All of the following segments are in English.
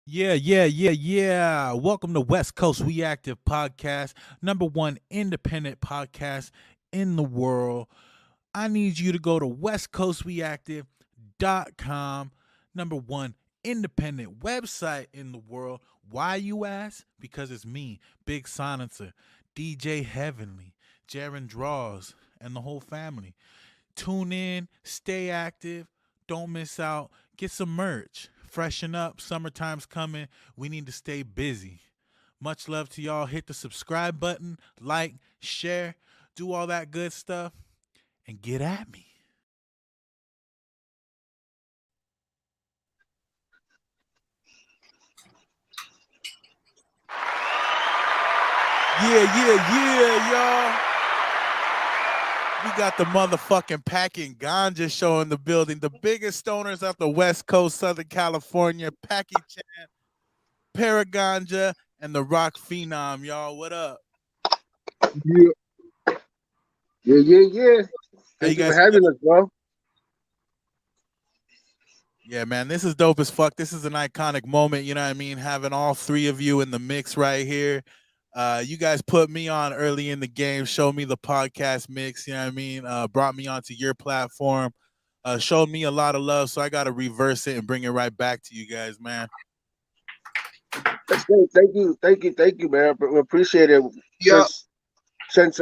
Yeah. Welcome to West Coast Reactive Podcast, number one independent podcast in the world. I need you to go to westcoastreactive.com, number one independent website in the world. Why, you ask? Because it's me, Big Silencer, DJ Heavenly, Jaron Draws, and the whole family. Tune in, stay active, don't miss out, get some merch, freshen up. Summertime's coming. We need to stay busy. Much love to y'all. Hit the subscribe button, like, share, do all that good stuff, and get at me. Y'all. We got the motherfucking Packing Ganja show in the building. The biggest stoners out the West Coast, Southern California. Packing Chan, Paraganja, and the Rock Phenom, y'all. What up? Yeah, yeah. How you Thank you for guys? having us, bro. Yeah, man, this is dope as fuck. This is an iconic moment, you know what I mean? Having all three of you in the mix right here. You guys put me on early in the game, showed me the podcast mix, you know what I mean? Brought me onto your platform, showed me a lot of love. So I got to reverse it and bring it right back to you guys, man. That's great. Thank you, man. We appreciate it. Yeah. Since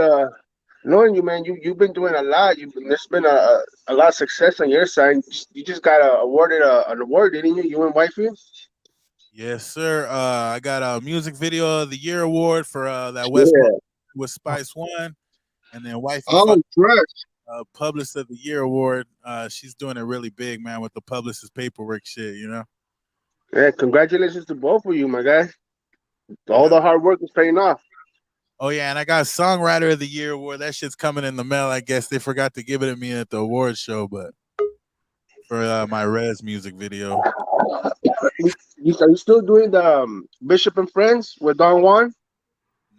knowing you, man, you've been doing a lot. There's been a lot of success on your side. You just got awarded an award, didn't you? You and wifey? Yes, sir. I got a music video of the year award for that West Yeah. with Spice One, and then wifey Oh, fresh. Publicist of the Year award. She's doing it really big, man, with the publicist paperwork shit, you know? Yeah. Congratulations to both of you, my guy. All Yeah. the hard work is paying off. Oh, yeah, and I got Songwriter of the Year award. That shit's coming in the mail. I guess they forgot to give it to me at the award show, but for my Rez music video. Are you still doing the Bishop and Friends with Don Juan?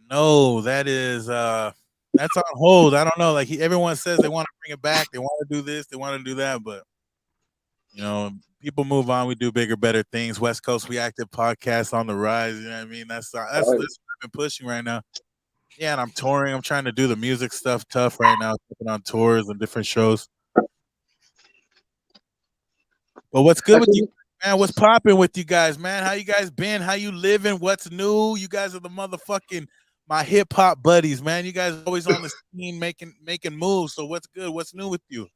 No, that's on hold. I don't know. Like everyone says they want to bring it back. They want to do this. They want to do that, but you know, people move on. We do bigger, better things. West Coast Reactive podcast on the rise. You know what I mean? That's what I've been pushing right now. Yeah, and I'm touring. I'm trying to do the music stuff tough right now, taking on tours and different shows. But what's good with you, man? What's popping with you guys, man? How you guys been? How you living? What's new? You guys are the motherfucking my hip hop buddies, man. You guys are always on the scene making moves. So what's good? What's new with you?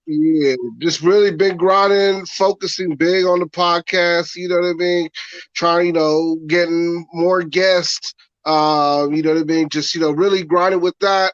Yeah, just really been grinding, focusing big on the podcast. You know what I mean? Trying, getting more guests. You know what I mean? Just really grinding with that.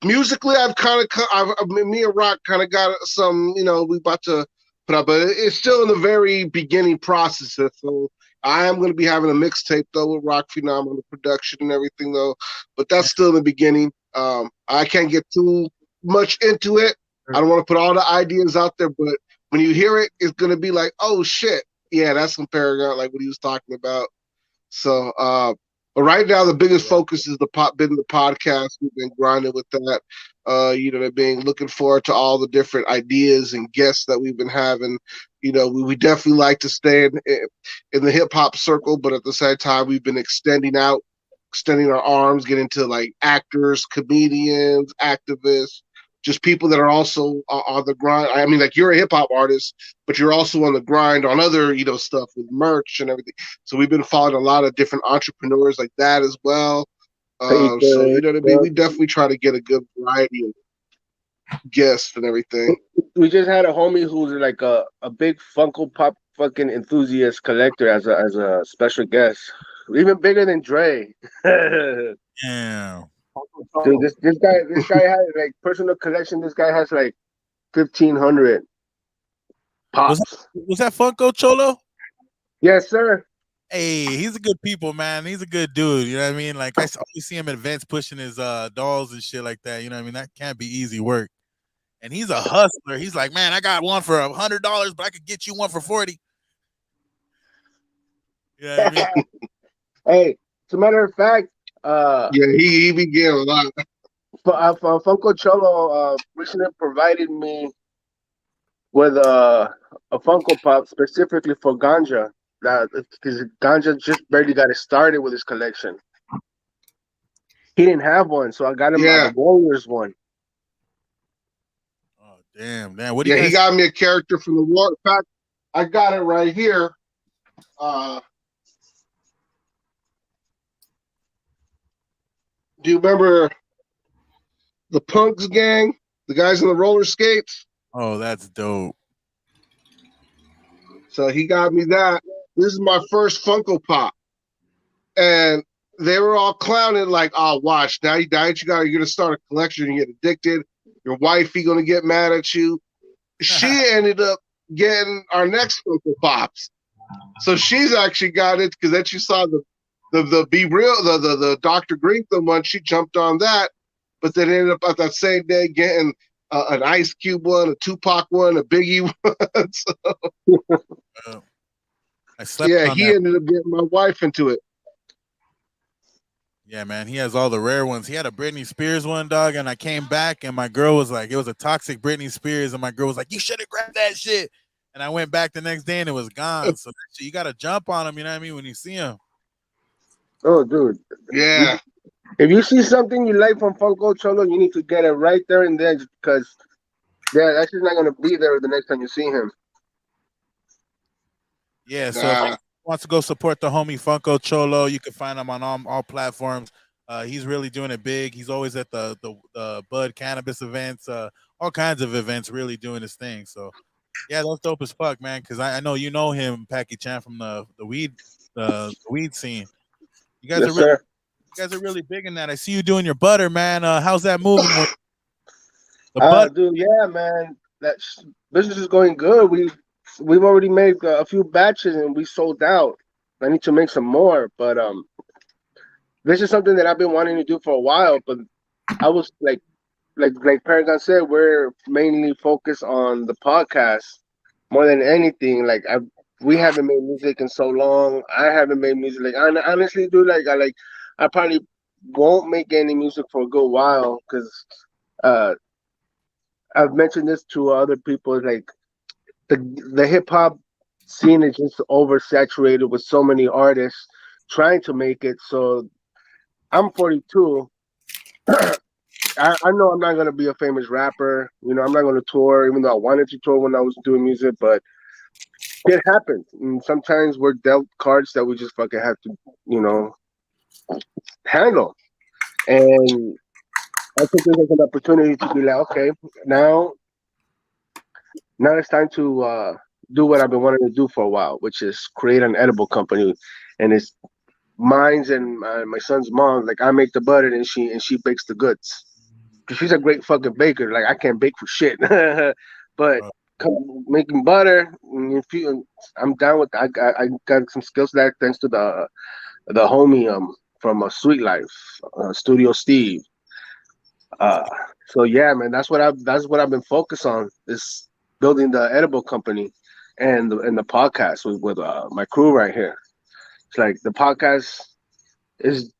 Musically, me and Rock kind of got some. We about to put up, but it's still in the very beginning process. So I am going to be having a mixtape though with Rock Phenom on the production and everything though, but that's still in the beginning. I can't get too much into it. I don't want to put all the ideas out there, but when you hear it, it's gonna be like, oh shit, yeah, that's some Paragon, like what he was talking about. So, but right now the biggest focus is the podcast. We've been grinding with that. You know what I mean? Looking forward to all the different ideas and guests that we've been having. We definitely like to stay in the hip hop circle, but at the same time, we've been extending our arms, getting to like actors, comedians, activists, just people that are also on the grind. I mean, like you're a hip hop artist, but you're also on the grind on other, stuff with merch and everything. So we've been following a lot of different entrepreneurs like that as well. So you know what I mean? We definitely try to get a good variety of guests and everything. We just had a homie who's like a big Funko Pop fucking enthusiast collector as a special guest. Even bigger than Dre. Yeah. Dude, this guy has like personal collection. This guy has like 1,500 pops. Was that Funko Cholo? Yes, sir. Hey, he's a good people, man. He's a good dude. You know what I mean? Like I always see him at events pushing his dolls and shit like that. You know what I mean? That can't be easy work. And he's a hustler. He's like, man, I got one for $100, but I could get you one for 40. You know what I mean? Hey, as a matter of fact, yeah, he be getting a lot. Funko Cholo recently provided me with a Funko Pop specifically for Ganja. Because Ganja just barely got it started with his collection. He didn't have one, so I got him the Warriors one. Oh damn! What do you Yeah, guys? he got me a character from the war. In fact, I got it right here. Do you remember the Punks gang? The guys on the roller skates? Oh, that's dope. So he got me that. This is my first Funko Pop. And they were all clowning like, oh, watch, now you're gonna start a collection and you get addicted. Your wifey gonna get mad at you. She ended up getting our next Funko Pops. So she's actually got it because then she saw the Be Real, the Dr. Greentham one. She jumped on that, but then ended up at that same day getting an Ice Cube one, a Tupac one, a Biggie one. So, I slept on he that. ended up getting my wife into it. Yeah, man, he has all the rare ones. He had a Britney Spears one, dog, and I came back and my girl was like, it was a toxic Britney Spears, and my girl was like, you should have grabbed that shit. And I went back the next day and it was gone. So you got to jump on him, you know what I mean, when you see him. Oh, dude. Yeah. If you see something you like from Funko Cholo, you need to get it right there and then because that's just not going to be there the next time you see him. Yeah, so if you wants to go support the homie Funko Cholo, you can find him on all platforms. He's really doing it big. He's always at the Bud Cannabis events, all kinds of events, really doing his thing. So, yeah, that's dope as fuck, man. Because I know you know him, Packy Chan, from the weed scene. You guys are really big in that. I see you doing your butter, man. How's that moving? Dude, yeah, man. That business is going good. We've already made a few batches and we sold out. I need to make some more, but this is something that I've been wanting to do for a while. But I was like Paragon said, we're mainly focused on the podcast more than anything. Like we haven't made music in so long. I haven't made music. Like honestly, dude, I probably won't make any music for a good while because I've mentioned this to other people. Like the hip hop scene is just oversaturated with so many artists trying to make it. So I'm 42. I know I'm not gonna be a famous rapper. You know, I'm not gonna tour, even though I wanted to tour when I was doing music. But it happens, and sometimes we're dealt cards that we just fucking have to, you know, handle. And I think this is an opportunity to be like, okay, now it's time to do what I've been wanting to do for a while, which is create an edible company, and it's mine's and my son's mom. Like I make the butter and she bakes the goods. Cause she's a great fucking baker. Like I can't bake for shit, but making butter, I'm down with that. I got some skills there thanks to the homie from Sweet Life, Studio Steve. So yeah, man, that's what I've been focused on is building the edible company and the podcast with my crew right here. It's like the podcast is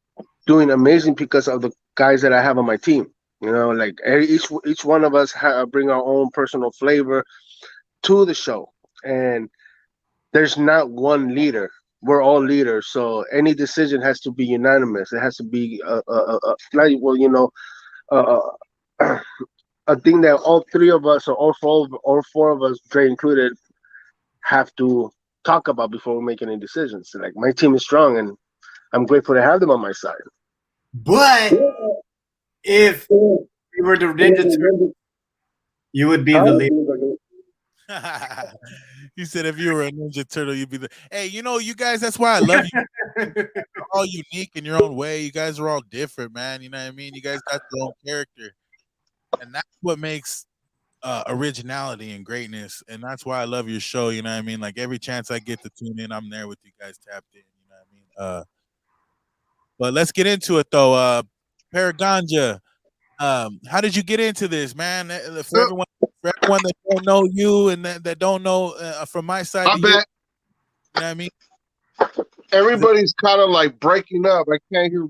doing amazing because of the guys that I have on my team. You know, like each one of us bring our own personal flavor to the show, and there's not one leader. We're all leaders, so any decision has to be unanimous. It has to be a thing that all three of us or all four of us, Dre included, have to talk about before we make any decisions. So, like my team is strong, and I'm grateful to have them on my side. But if you were the Ninja Turtle, you would be the leader. You said if you were a Ninja Turtle, you'd be the. Hey, you know, you guys, that's why I love you. You're all unique in your own way. You guys are all different, man. You know what I mean? You guys got your own character. And that's what makes originality and greatness. And that's why I love your show. You know what I mean? Like every chance I get to tune in, I'm there with you guys tapped in. You know what I mean? But let's get into it though. Paraganja, how did you get into this, man? For everyone that don't know you and that don't know from my side, you know what I mean? Everybody's kind of like breaking up. I can't hear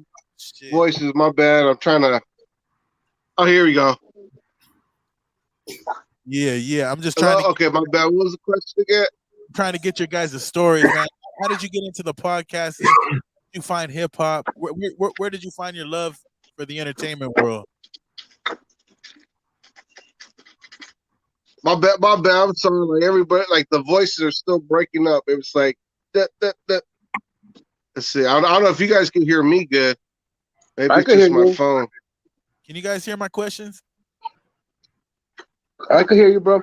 voices. My bad. I'm trying to. Oh, here we go. Yeah. I'm just Hello? Okay, my bad. What was the question again? trying to get your guys' stories, man. How did you get into the podcasting? Did you find hip hop? Where did you find your love for the entertainment world? My bad. I'm sorry. Like everybody, like the voices are still breaking up. It was like that. Let's see. I don't know if you guys can hear me good. Maybe I it's can just hear my you. phone. Can you guys hear my questions? I can hear you, bro.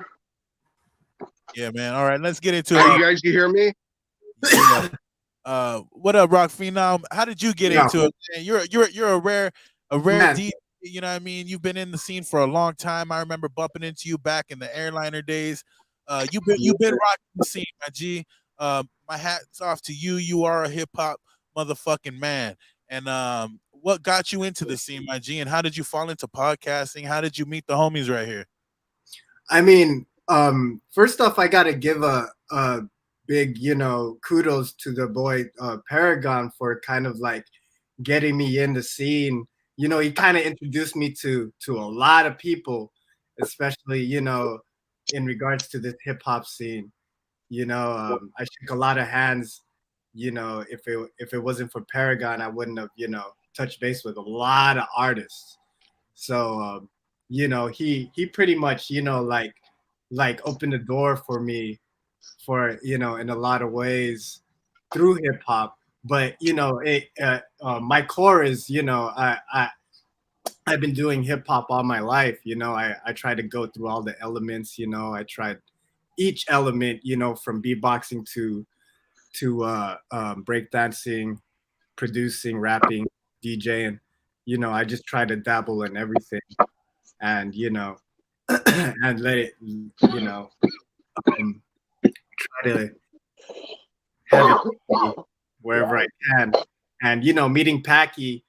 Yeah, man. All right, let's get into Hey, it. you guys can hear me? Yeah. What up, Rock Phenom? How did you get Yeah. into it? Man, you're a rare Man. DJ. You know what I mean? You've been in the scene for a long time. I remember bumping into you back in the airliner days. You've been rocking the scene, my G. My hat's off to you. You are a hip hop motherfucking man. And what got you into the scene, my G? And how did you fall into podcasting? How did you meet the homies right here? I mean, first off, I gotta give a big, kudos to the boy Paragon for kind of like getting me in the scene. He kind of introduced me to a lot of people, especially in regards to this hip hop scene. I shook a lot of hands. If it wasn't for Paragon, I wouldn't have touched base with a lot of artists. So he pretty much like opened the door for me for in a lot of ways through hip hop. But my core is I've been doing hip hop all my life. I try to go through all the elements. I tried each element. From beatboxing to breakdancing, producing, rapping, DJing. I just try to dabble in everything, and and let it try to have it wherever I can. And meeting Packy,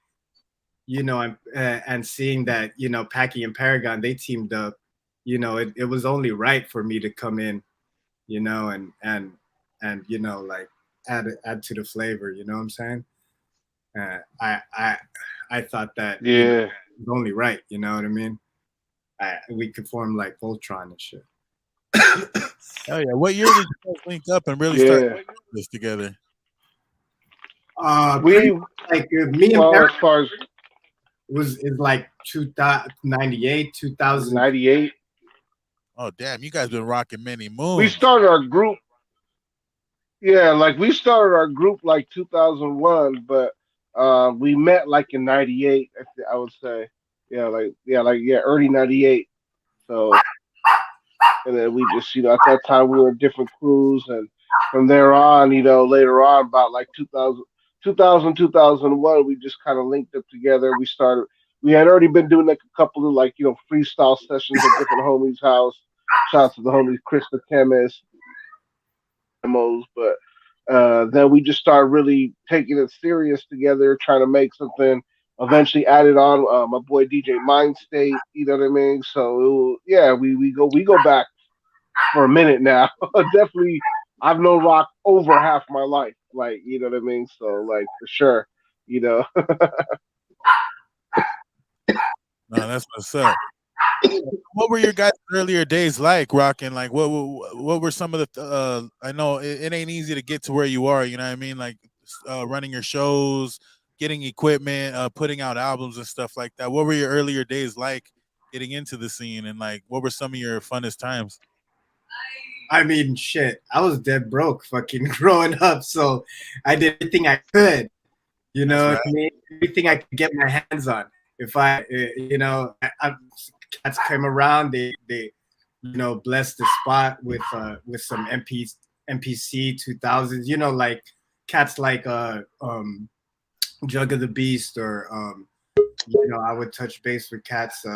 and seeing that Packy and Paragon, they teamed up. It was only right for me to come in, and like add to the flavor. You know what I'm saying? I thought that Yeah. it was only right. You know what I mean? We could form like Voltron and shit. Oh yeah. What year did you guys link up and really start this together? We Like me and well, Paragon as far as is like 2098, 2000. 98, Oh damn, you guys been rocking many we moons. started our group. Yeah, like we started our group like 2001, but we met like in 98. I would say, early 98. So, and then we just, at that time we were in different crews, and from there on, later on, about like 2001, we just kind of linked up together. We started. We had already been doing like a couple of like freestyle sessions at different homies' house. Shout out to the homies Chris the Chemist, demos, but then we just started really taking it serious together, trying to make something. Eventually added on my boy DJ Mindstate, you know what I mean? So we go back for a minute now. Definitely, I've known rock over half my life, like you know what I mean. So like for sure, No, that's what's up. What were your guys' earlier days like rocking? Like, what were some of the? I know it ain't easy to get to where you are. You know what I mean? Like, running your shows, getting equipment, putting out albums and stuff like that. What were your earlier days like getting into the scene, and like, what were some of your funnest times? I mean, shit, I was dead broke fucking growing up, so I did everything I could. You know That's what I mean? Everything I could get my hands on. If cats came around, they blessed the spot with some MPC 2000s. Like cats like Jug of the Beast, or I would touch base with cats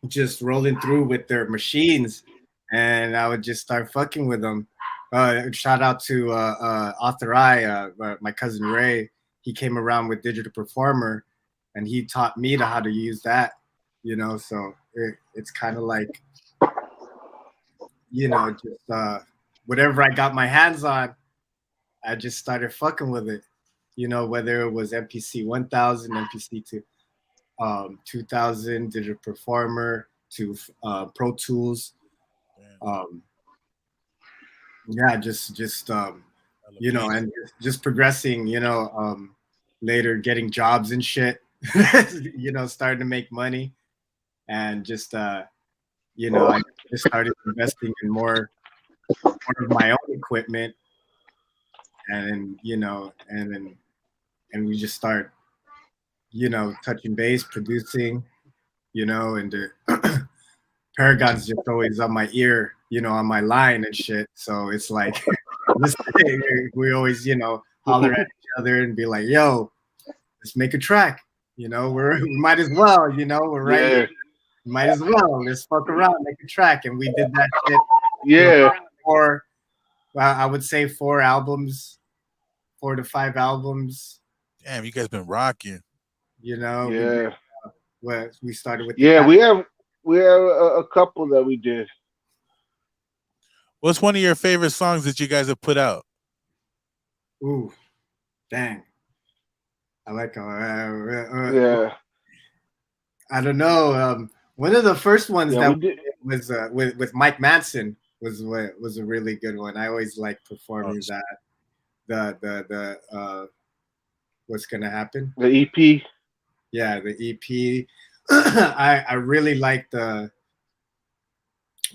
just rolling through with their machines, and I would just start fucking with them. Shout out to Author I, my cousin Ray. He came around with Digital Performer, and he taught me how to use that. So it's kind of like, just whatever I got my hands on, I just started fucking with it. Whether it was MPC 1000, MPC 2000, Digital Performer, to Pro Tools. Damn. Yeah, just you know, and just progressing, you know, later getting jobs and shit, you know, starting to make money, and just you know, I just started investing in more of my own equipment, and then, you know, and we just start, you know, touching base, producing, you know, and Paragon's just always on my ear, you know, on my line and shit. So it's like we always, you know, holler at each other and be like, "Yo, let's make a track." You know, we might as well, you know, we're right here. Might as well. Let's fuck around, make a track, and we did that shit. Yeah. For I would say 4 albums, 4 to 5 albums. Damn, you guys been rocking. You know, Yeah. we started with. Yeah, we have a couple that we did. What's one of your favorite songs that you guys have put out? Ooh, dang. I like. Yeah. I don't know. One of the first ones Yeah, that we did. was with Mike Manson was a really good one. I always like performing that. The what's gonna happen? The EP. Yeah, the EP. I really like the,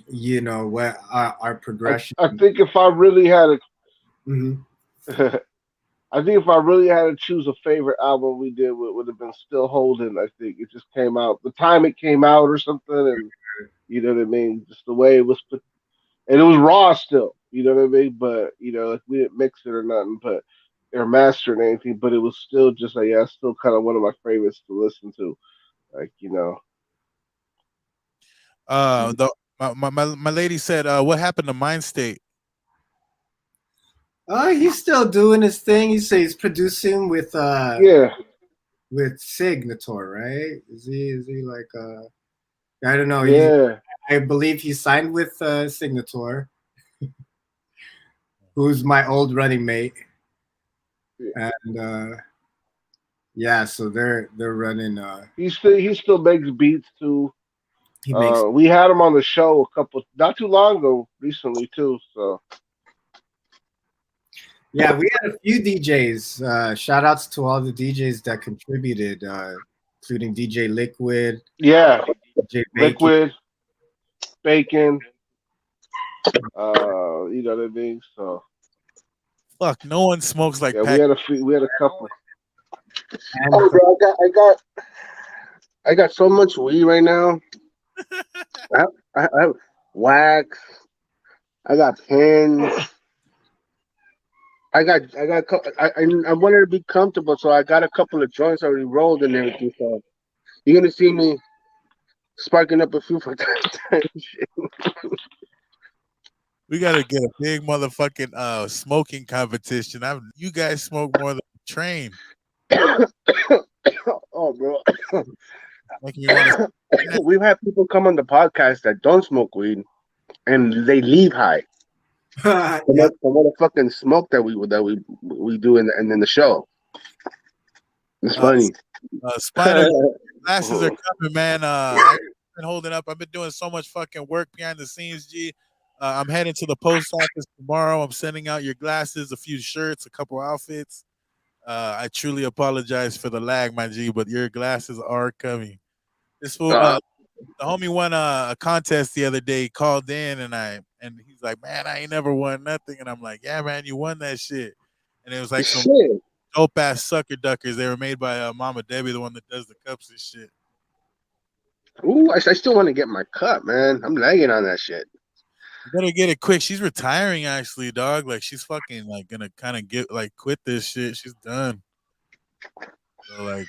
you know, what our progression. I think if I really had a, Mhm. I think if I really had to choose a favorite album we did, would have been Still Holding. I think it just came out the time it came out or something, and you know what I mean. Just the way it was put, and it was raw still. You know what I mean. But you know, like, we didn't mix it or nothing, but or master or anything. But it was still just like, yeah, still kind of one of my favorites to listen to. Like, you know. My lady said, what happened to Mind State? Oh, he's still doing his thing. He says he's producing with Yeah. with Signator, right? Is he like I don't know. Yeah. I believe he signed with Signator, who's my old running mate, and yeah, so they're running. He still makes beats too. He makes. We had him on the show not too long ago, recently too. So Yeah, we had a few DJs. Shout outs to all the DJs that contributed, including DJ Liquid. yeah, DJ Liquid, Bacon. You know what I mean. So fuck, no one smokes like yeah, Pac. we had a couple. Oh, bro, I got so much weed right now. I have wax. I got pens. I wanted to be comfortable, so I got a couple of joints already rolled and everything. So you're gonna see me sparking up a few for that shit. We gotta get a big motherfucking smoking competition. You guys smoke more than a train. Oh, bro. Making me wanna... We've had people come on the podcast that don't smoke weed, and they leave high. Yep. The motherfucking smoke that we do in the show. It's funny. Spinal glasses are coming, man. I've been holding up. I've been doing so much fucking work behind the scenes, G. I'm heading to the post office tomorrow. I'm sending out your glasses, a few shirts, a couple outfits. I truly apologize for the lag, my G, but your glasses are coming. This fool, the homie won a contest the other day. He called in and he's like, "Man, I ain't never won nothing." And I'm like, "Yeah, man, you won that shit." And it was like some dope ass sucker duckers. They were made by Mama Debbie, the one that does the cups and shit. Ooh, I still want to get my cup, man. I'm lagging on that shit. You better get it quick. She's retiring, actually, dog. Like, she's fucking like gonna kind of quit this shit. She's done. So like,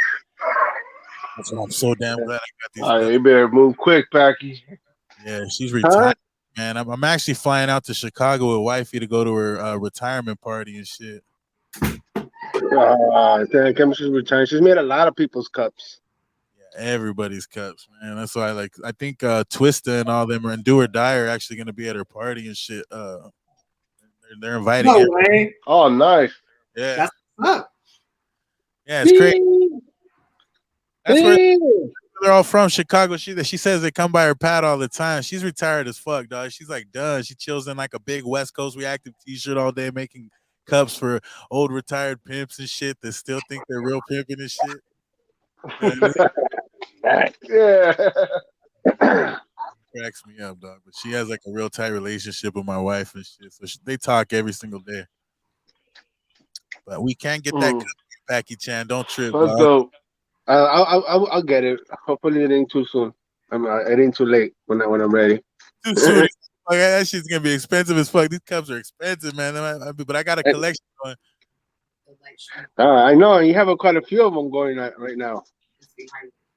that's why I'm so damn glad I got these. All right, you better move quick, Packy. Yeah, she's retired, man. I'm actually flying out to Chicago with wifey to go to her retirement party and shit. Damn, she's retiring. She's made a lot of people's cups. Everybody's cups, man. That's why, like, I think Twista and all them and Do or Die are actually gonna be at her party and shit. They're inviting. No way. Oh, nice. Yeah, That's up. yeah, it's crazy. That's where they're all from Chicago. She says they come by her pad all the time. She's retired as fuck, dog. She's like done. She chills in like a big West Coast Reactive t-shirt all day, making cups for old retired pimps and shit that still think they're real pimping and shit. You know what I mean? Yeah. Cracks me up, dog. But she has like a real tight relationship with my wife and shit. So they talk every single day. But we can't get that Mm. Packy Chan. Don't trip, That's dog. dope. I'll get it. Hopefully it ain't too soon. It ain't too late when I'm ready. Too soon. Like, that shit's gonna be expensive as fuck. These cups are expensive, man. But I got a collection going. I know you have quite a few of them going right now.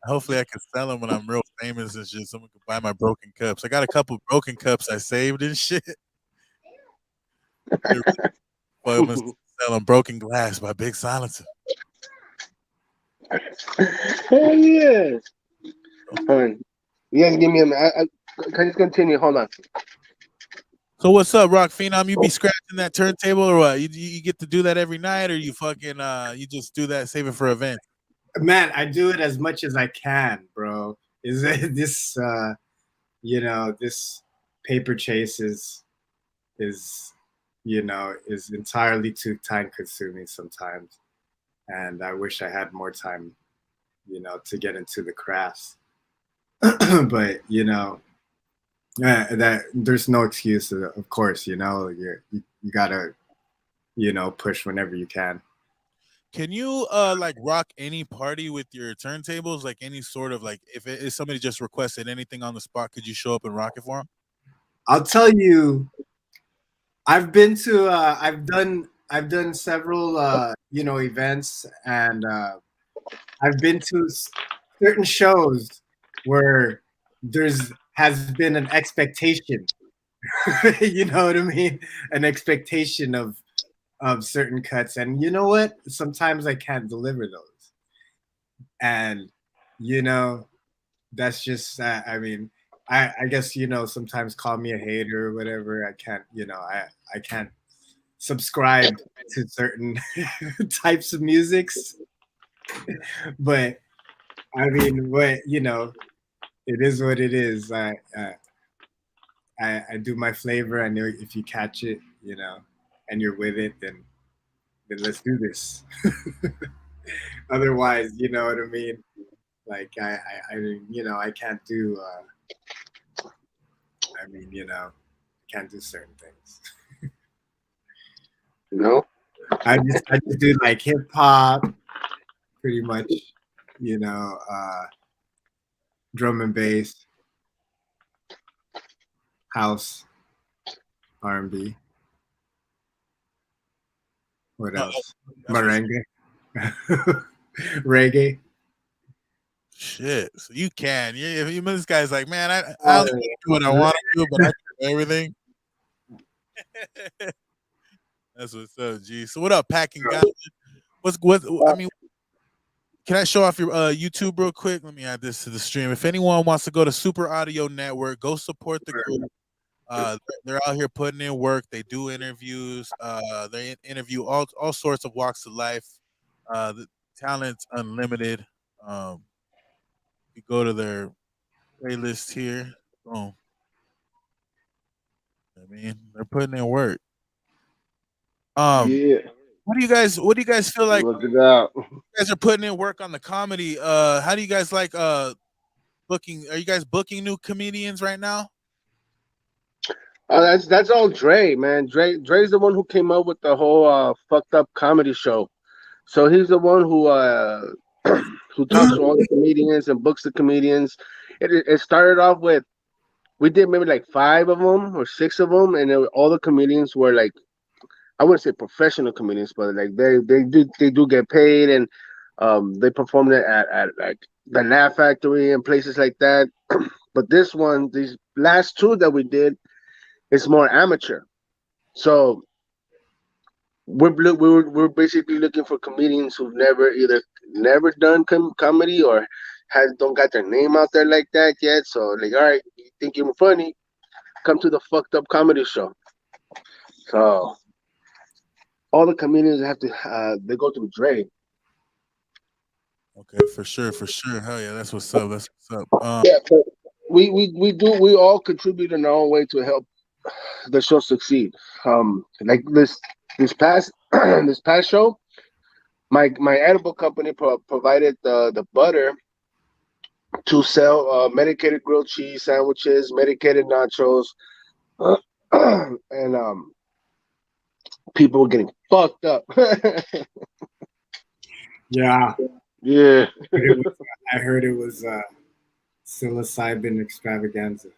Hopefully, I can sell them when I'm real famous and shit. Someone can buy my broken cups. I got a couple broken cups I saved and shit. Well, I'm gonna sell them broken glass by Big Silencer. Hell yeah! Fine. You guys give me a minute. Can you just continue? Hold on. So what's up, Rock Phenom? You be scratching that turntable or what? You get to do that every night, or you fucking you just do that, save it for event? Man, I do it as much as I can, bro. Is this this paper chase is entirely too time consuming sometimes, and I wish I had more time, to get into the crafts. But that there's no excuse. Of course, you gotta push whenever you can. Can you like rock any party with your turntables? Like any sort of like if somebody just requested anything on the spot, could you show up and rock it for them? I'll tell you, I've been to I've done several events, and I've been to certain shows where has been an expectation. You know what I mean? An expectation of certain cuts, and you know what? Sometimes I can't deliver those, and that's just I mean, I guess sometimes call me a hater or whatever. I can't I can't subscribe to certain types of musics, but I mean, it is what it is. I do my flavor. I know if you catch it, and you're with it, then let's do this. Otherwise, you know what I mean? Like I can't do can't do certain things. No. I just do like hip hop, pretty much, drum and bass, house, R&B. What else? Merengue, reggae. Shit, so you can. Yeah, this guy's like, man, I don't do what I want to do, but I do everything. That's what's up, G. So what up, Packing Guy? I mean, can I show off your YouTube real quick? Let me add this to the stream. If anyone wants to go to Super Audio Network, go support the group. They're out here putting in work. They do interviews. They interview all sorts of walks of life. The talent's unlimited. You go to their playlist here. Boom. I mean, they're putting in work. Yeah. What do you guys feel like? Look it out. You guys are putting in work on the comedy. How do you guys like booking? Are you guys booking new comedians right now? That's all Dre, man. Dre's the one who came up with the whole fucked up comedy show. So he's the one who who talks to all the comedians and books the comedians. It started off with, we did maybe like 5 of them or 6 of them, and all the comedians were like, I wouldn't say professional comedians, but like they do get paid, and they performed it at like the Laugh Factory and places like that. But these last 2 that we did, it's more amateur. So we're basically looking for comedians who've never done comedy or don't got their name out there like that yet. So like, all right, you think you're funny? Come to the fucked up comedy show. So all the comedians have to they go through Dre. Okay, for sure, for sure. Hell yeah, that's what's up. That's what's up. Yeah, but we all contribute in our own way to help the show succeed. Like this past this past show, my edible company provided the butter to sell medicated grilled cheese sandwiches, medicated nachos, and people were getting fucked up. Yeah, Yeah. I heard it was psilocybin extravaganza.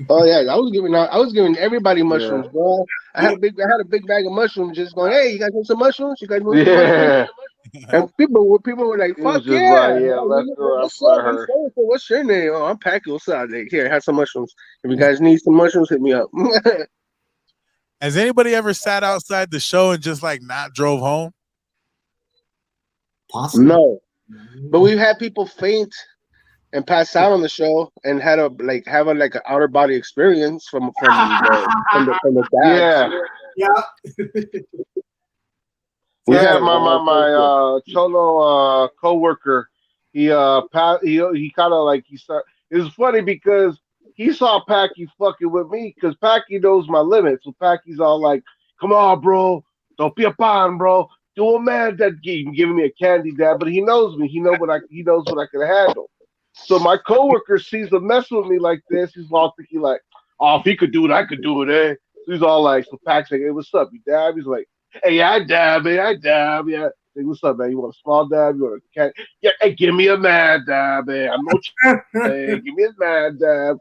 Oh yeah, I was giving everybody mushrooms, Yeah. bro. I had a big bag of mushrooms, just going, hey, you guys want some mushrooms? You guys want some mushrooms? Yeah. And people were like, It was fuck just yeah. like, yeah, let's go. That's What's what I up? I'm heard. so what's your name? Oh, I'm Packy. What's up? Like, here, have some mushrooms. If you guys need some mushrooms, hit me up. Has anybody ever sat outside the show and just like not drove home? Possible. No. But we've had people faint and pass out on the show and had a have an outer body experience from the dads. Yeah. Yeah. We Yeah, had my Cholo coworker, he kind of like he started. It was funny because he saw Packy fucking with me because Packy knows my limits. So Packy's all like, "Come on, bro, don't be a pan, bro. Do a man that giving me a candy dad, but he knows me. He knows what I can handle." So my coworker sees him mess with me like this. He's all thinking like, "Oh, if he could do it, I could do it." Eh? So he's all like, so Pac's like, "Hey, what's up, you dab?" He's like, "Hey, I dab, man. I dab, yeah." Hey, what's up, man? You want a small dab? You want a cat? Yeah, hey, give me a mad dab, man. I'm no hey, give me a mad dab.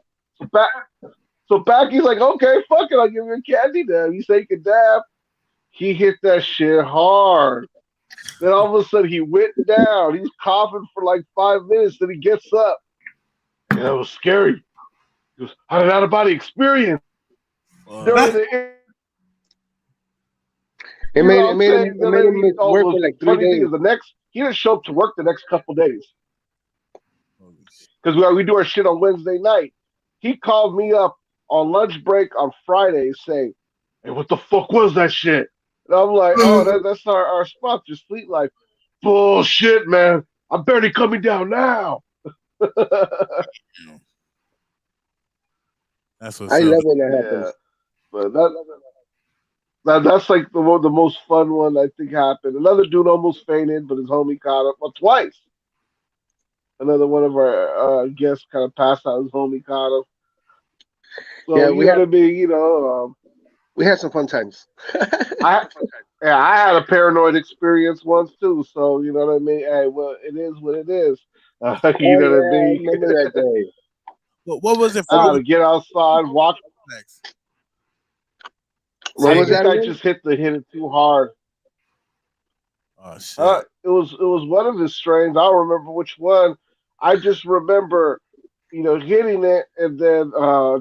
So Packy's like, okay, fuck it, I'll give you a candy dab. You say you can dab. He hit that shit hard. Then all of a sudden he went down. He's coughing for like 5 minutes. Then he gets up. And that was scary. He goes, I had an out of body experience. During the It made him work for like 3 days. He didn't show up to work the next couple days because we do our shit on Wednesday night. He called me up on lunch break on Friday saying, "Hey, what the fuck was that shit?" And I'm like, "Oh, that's our sponsor, Sleep Life." Bullshit, man. I'm barely coming down now. That's what's I up. love when that happens. But that's like the most fun one I think happened. Another dude almost fainted, but his homie caught him. Well, twice. Another one of our guests kind of passed out. His homie caught him. So Yeah, we had to be, we had some fun times. I had a paranoid experience once too. So you know what I mean. Hey, well, it is what it is. You know what I mean. I remember that day. What was it I had for? to get outside, walk. Next. What I was think that I again? just hit it too hard. Oh shit. It was one of the strains. I don't remember which one. I just remember, hitting it and then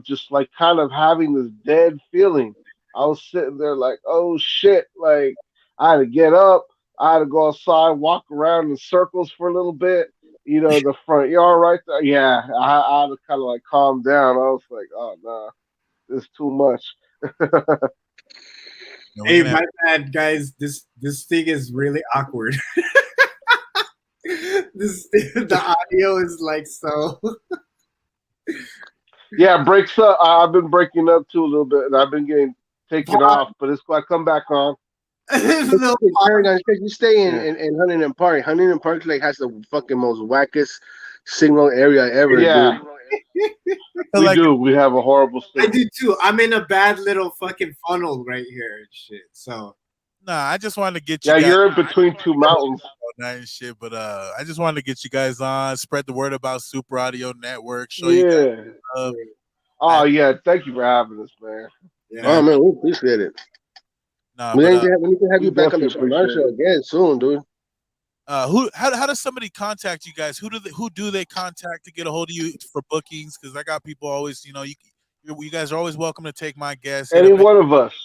just like kind of having this dead feeling. I was sitting there like, oh shit! Like I had to get up. I had to go outside, walk around in circles for a little bit. The front yard right there. Yeah, I had to kind of like calm down. I was like, oh no, this is too much. Hey, my bad, guys. This thing is really awkward. The audio is like so. Yeah, it breaks up. I've been breaking up too a little bit, and I've been getting taken off, but it's going to come back on. No, because you stay in Huntington Park. Huntington Park has the fucking most wackest signal area ever, Yeah. dude. We have a horrible signal. I do too. I'm in a bad little fucking funnel right here and shit. So I just wanted to get you. Yeah, guys, you're in between two mountains. And shit, but I just wanted to get you guys on, spread the word about Super Audio Network, show Yeah. you guys love. Oh yeah, thank you for having us, man. yeah. Oh man, we appreciate it. We need to have you back on the commercial again soon, dude. How does somebody contact you guys? Who do they contact to get a hold of you for bookings? Because I got people always, you guys are always welcome to take my guests. Any one of us.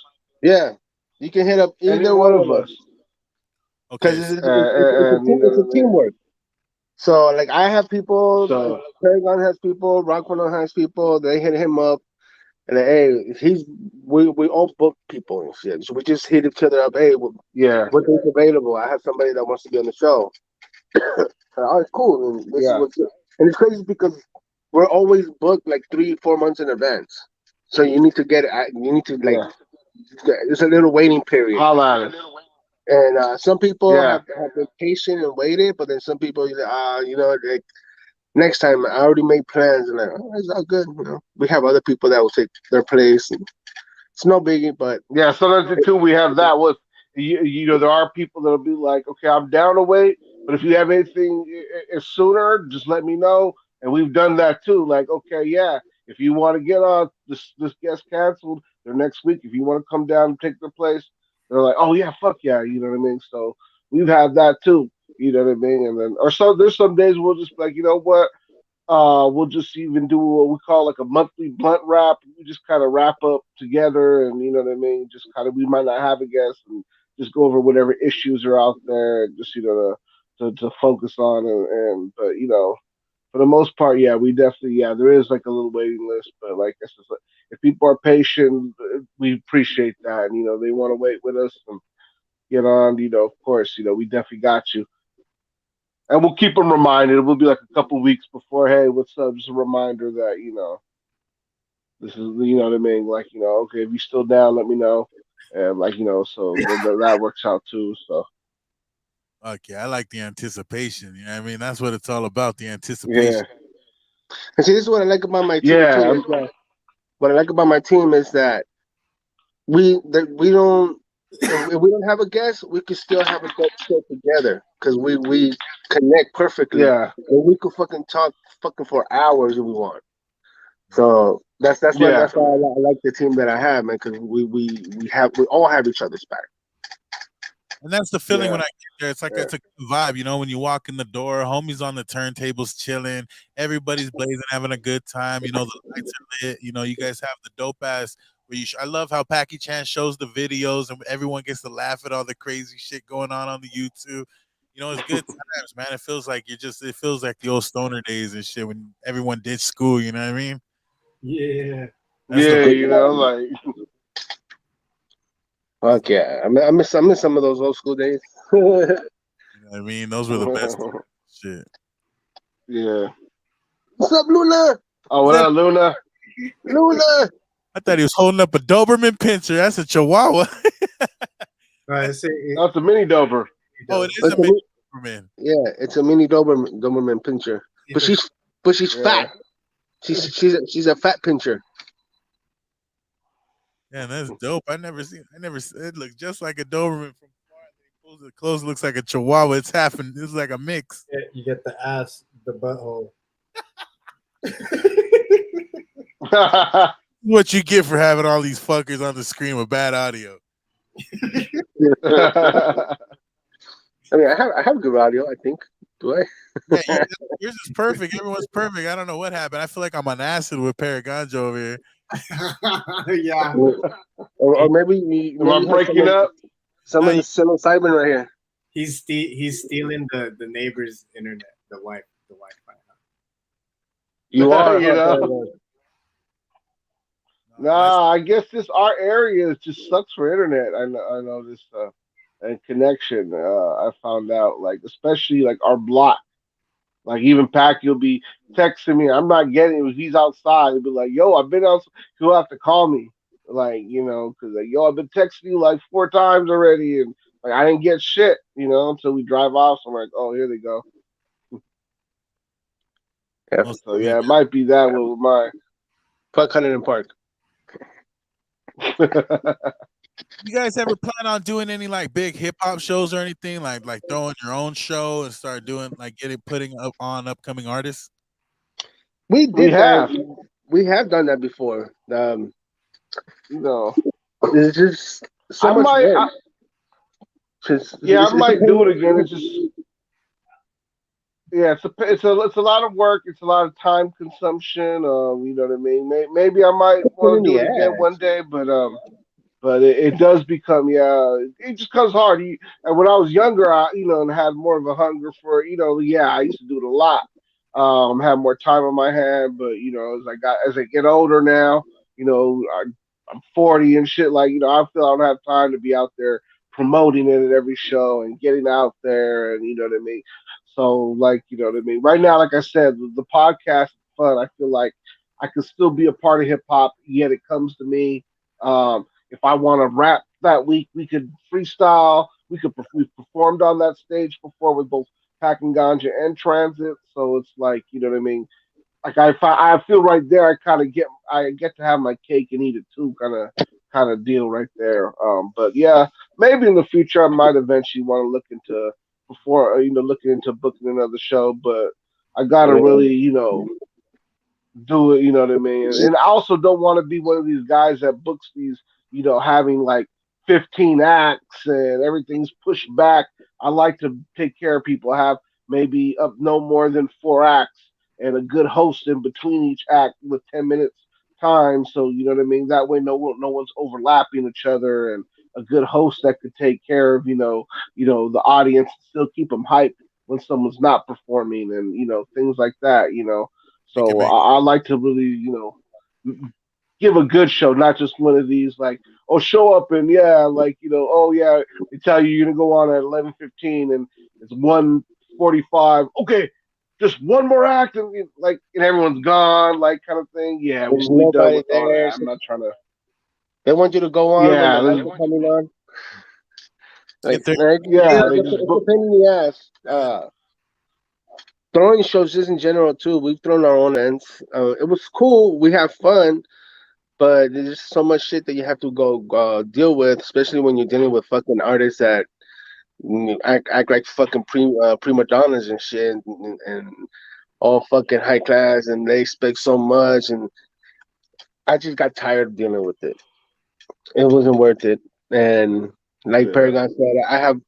Yeah, you can hit up either one of us. Okay, because it's a teamwork. So like I have people, Paragon has people, Rockwell has people. They hit him up, and hey, we all book people and shit. So we just hit each other up. Hey, yeah, what date's available? I have somebody that wants to be on the show. Oh, it's cool. And this is Yeah. what's and it's crazy because we're always booked like 3-4 months in advance. So you need to get you need to like Yeah. there's a little waiting period. Holla at us. And some people Yeah. have been patient and waited, but then some people, you know, like next time I already made plans and like, oh, it's all good. You know, we have other people that will take their place. And it's no biggie, but Yeah, sometimes too we have that with you know there are people that'll be like, okay, I'm down to wait, but if you have anything sooner, just let me know. And we've done that too. Like, okay, yeah, if you want to get on this guest canceled, their next week. If you want to come down and take their place, they're like, oh yeah, fuck yeah, you know what I mean. So we've had that too, you know what I mean. And then or so there's some days we'll just be like, you know what, we'll just even do what we call like a monthly blunt wrap. We just kind of wrap up together, and you know what I mean. Just kind of we might not have a guest, and just go over whatever issues are out there, and just to focus on, and but you know for the most part, yeah, we definitely there is like a little waiting list, but like I said, if people are patient, we appreciate that, and you know they want to wait with us and get on, you know, of course, you know we definitely got you. And we'll keep them reminded. It will be like a couple weeks before. Hey, what's up? Just a reminder that you know this is you know what I mean. Like you know, okay, if you're still down, let me know. And like you know, so that works out too. So Okay, I like the anticipation. You know what I mean? That's what it's all about, the yeah, anticipation. and see, this is what I like about my team too. yeah, Is that what I like about my team is that we don't if we don't have a guest, we could still have a good show together because we connect perfectly, yeah, and we could fucking talk fucking for hours if we want. So yeah, that's why I like the team that I have, man, because we all have each other's back. And that's the feeling when yeah, I get there. It's like yeah, it's a good vibe, you know, when you walk in the door, homies on the turntables chilling, everybody's blazing, having a good time. You know, the lights are lit. You know, you guys have the dope ass. I love how Packy Chan shows the videos and everyone gets to laugh at all the crazy shit going on the YouTube. You know, it's good times, man. It feels like it feels like the old stoner days and shit when everyone did school. You know what I mean? Yeah. That's the yeah. Good You know, time. like Fuck yeah, I miss some of those old school days. What's you know what I mean. Those were the best shit. yeah. up, Luna? Oh, Is what that? up, Luna? Luna. I thought he was holding up a Doberman pincher. That's a Chihuahua. Right. See, That's a mini doper. Oh, it is It's a a, mini Doberman. yeah, it's a mini Doberman pincher, but she's fat. Yeah. She's a fat pincher. Yeah, that's dope. It looks just like a Doberman from far. They pulls it close, looks like a Chihuahua. It's half and it's like a mix. you get the ass, the butthole. What you get for having all these fuckers on the screen with bad audio. I mean, I have good audio. I think. Do I? Yeah, yours is perfect. Everyone's perfect. I don't know what happened. I feel like I'm on acid with Paragonjo over here. Yeah. Or maybe Am I you have breaking up? some of the psilocybin right here. He's stealing the neighbor's internet, the Wi-Fi. You are, You huh, know? Paragon? Nah, I guess this our area just sucks for internet. I know this and connection. I found out like especially like our block. Like even Pac, you'll be texting me. I'm not getting it. He's outside. He'll be like, "Yo, I've been out." He'll have to call me, like you know, because like, "Yo, I've been texting you like 4 times already," and like I didn't get shit, you know, until we drive off. So I'm like, "Oh, here they go." Yeah. So yeah, it might be that one with mine. Fuck Huntington Park. You guys ever plan on doing any like big hip hop shows or anything? Like throwing your own show and start doing like putting up on upcoming artists? We We did that. have, We have done that before. you know, It's just so I much might, work. I, yeah, I It's a might pain. do it again. It's just yeah, it's a lot of work. It's a lot of time consumption. You know what I mean. Maybe I might Pain want in to do the it again one ass. day, but it does become it just comes hard. And when I was younger, I and had more of a hunger for I used to do it a lot. Have more time on my hand, but as I get older now, I'm 40 and shit. Like I feel I don't have time to be out there promoting it at every show and getting out there, and you know what I mean. So like, you know what I mean. Right now, like I said, the podcast is fun. I feel like I can still be a part of hip hop, yet it comes to me. If I want to rap that week, we could freestyle. We've performed on that stage before with both Packing Ganja and Transit. So it's like, you know what I mean. Like I feel right there. I get to have my cake and eat it too, kind of deal right there. But yeah, maybe in the future I might eventually want to look into looking into booking another show. But I gotta really, do it. You know what I mean? And I also don't want to be one of these guys that books these, having like 15 acts and everything's pushed back. I like to take care of people. Have maybe up no more than 4 acts and a good host in between each act with 10 minutes time. So you know what I mean. That way, no one's overlapping each other, and a good host that could take care of the audience, still keep them hyped when someone's not performing, and things like that. Make it So make. I like to really, give a good show, not just one of these like, oh, show up and yeah, like oh yeah, they tell you you're gonna go on at 11:15 and it's 1:45. Okay, just one more act and and everyone's gone, like kind of thing. Yeah, There's we done nobody with all there. that. I'm not trying to. They want you to go on when the Yeah, lights are coming on. Get there. yeah, they It's just a book. pain in the ass. Throwing shows just in general too. We've thrown our own ends. It was cool. We have fun, but there's just so much shit that you have to go deal with, especially when you're dealing with fucking artists that act like fucking prima donnas and shit, and all fucking high class, and they expect so much, and I just got tired of dealing with it. It wasn't worth it, and like Yeah, Paragon said, I have